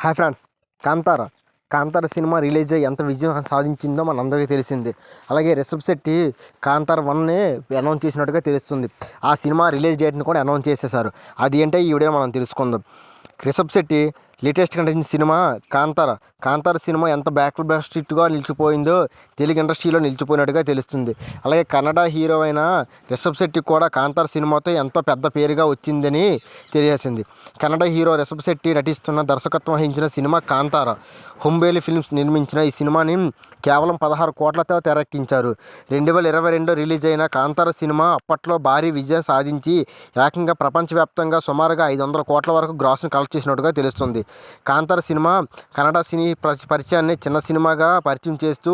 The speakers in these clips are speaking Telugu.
Hi friends. Kantara Kantara cinema release అయ్యి ఎంత విజయం సాధించిందో మనందరికీ తెలిసిందే. అలాగే రిషబ్ శెట్టి కాంతార 1ని అనౌన్స్ చేసినట్టుగా తెలుస్తుంది. ఆ సినిమా రిలీజ్ డేట్ని కూడా అనౌన్స్ చేసేశారు. అది ఏంటో ఈ వీడియో మనం తెలుసుకుందాం. రిషబ్ శెట్టి లేటెస్ట్గా నటించిన సినిమా కాంతార సినిమా ఎంత బ్యాక్ బస్టిట్గా నిలిచిపోయిందో తెలుగు ఇండస్ట్రీలో నిలిచిపోయినట్టుగా తెలుస్తుంది. అలాగే కన్నడ హీరో అయిన రిషబ్ శెట్టి కూడా కాంతార సినిమాతో ఎంతో పెద్ద పేరుగా వచ్చిందని తెలియజేసింది. కన్నడ హీరో రిషబ్ శెట్టి నటిస్తున్న దర్శకత్వం వహించిన సినిమా కాంతార. హుంబేలి ఫిల్మ్స్ నిర్మించిన ఈ సినిమాని కేవలం 16 కోట్లతో తెరకెక్కించారు. 2022 రిలీజ్ అయిన కాంతార సినిమా అప్పట్లో భారీ విజయం సాధించి ఏకంగా ప్రపంచవ్యాప్తంగా సుమారుగా 500 కోట్ల వరకు గ్రాస్ను కలెక్ట్ చేసినట్టుగా తెలుస్తుంది. కాంతార సినిమా కన్నడ సినీ పరిచయాన్ని చిన్న సినిమాగా పరిచయం చేస్తూ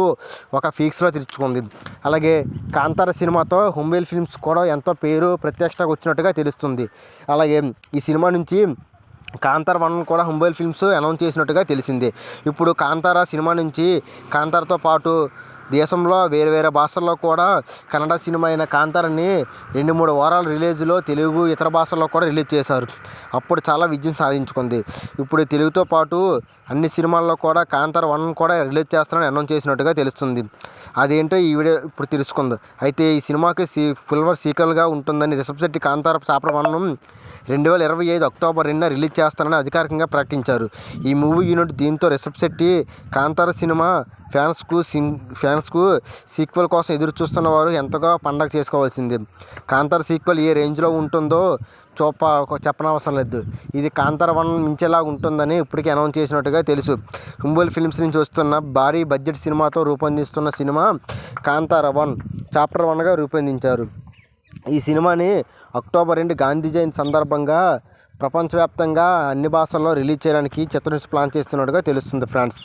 ఒక ఫీక్స్లో తెరుచుకుంది. అలాగే కాంతార సినిమాతో హుంబేల్ ఫిల్మ్స్ కూడా ఎంతో పేరు ప్రత్యక్షంగా వచ్చినట్టుగా తెలుస్తుంది. అలాగే ఈ సినిమా నుంచి కాంతార 1 కూడా హుంబేల్ ఫిల్మ్స్ అనౌన్స్ చేసినట్టుగా తెలిసింది. ఇప్పుడు కాంతార సినిమా నుంచి కాంతారతో పాటు దేశంలో వేరే భాషల్లో కూడా కన్నడ సినిమా అయిన కాంతారని 2-3 వారాల రిలీజ్లో తెలుగు ఇతర భాషల్లో కూడా రిలీజ్ చేశారు. అప్పుడు చాలా విజయం సాధించుకుంది. ఇప్పుడు తెలుగుతో పాటు అన్ని సినిమాల్లో కూడా కాంతార 1 కూడా రిలీజ్ చేస్తారని అనౌన్స్ చేసినట్టుగా తెలుస్తుంది. అదేంటో ఈ వీడియో ఇప్పుడు తెలుసుకుంది. అయితే ఈ సినిమాకి ఫుల్వర్ సీక్వెల్గా ఉంటుందని రిషబ్ శెట్టి కాంతార చాప్టర్ 1 2025 అక్టోబర్ 2న రిలీజ్ చేస్తారని అధికారికంగా ప్రకటించారు. ఈ మూవీ యూనిట్ దీంతో రిషబ్ శెట్టి కాంతార సినిమా ఫ్యాన్స్కు సీక్వెల్ కోసం ఎదురు చూస్తున్న వారు ఎంతగా పండగ చేసుకోవాల్సింది. కాంతార సీక్వెల్ ఏ రేంజ్లో ఉంటుందో చెప్పనవసరం లేదు. ఇది కాంతార 1 మించేలా ఉంటుందని ఇప్పటికే అనౌన్స్ చేసినట్టుగా తెలుసు. హుంబేల్ ఫిల్మ్స్ నుంచి వస్తున్న భారీ బడ్జెట్ సినిమాతో రూపొందిస్తున్న సినిమా కాంతార 1 చాప్టర్ 1గా రూపొందించారు. ఈ సినిమాని అక్టోబర్ 2 గాంధీ జయంతి సందర్భంగా ప్రపంచవ్యాప్తంగా అన్ని భాషల్లో రిలీజ్ చేయడానికి చిత్రయూనిట్ ప్లాన్ చేస్తున్నట్టుగా తెలుస్తుంది ఫ్రెండ్స్.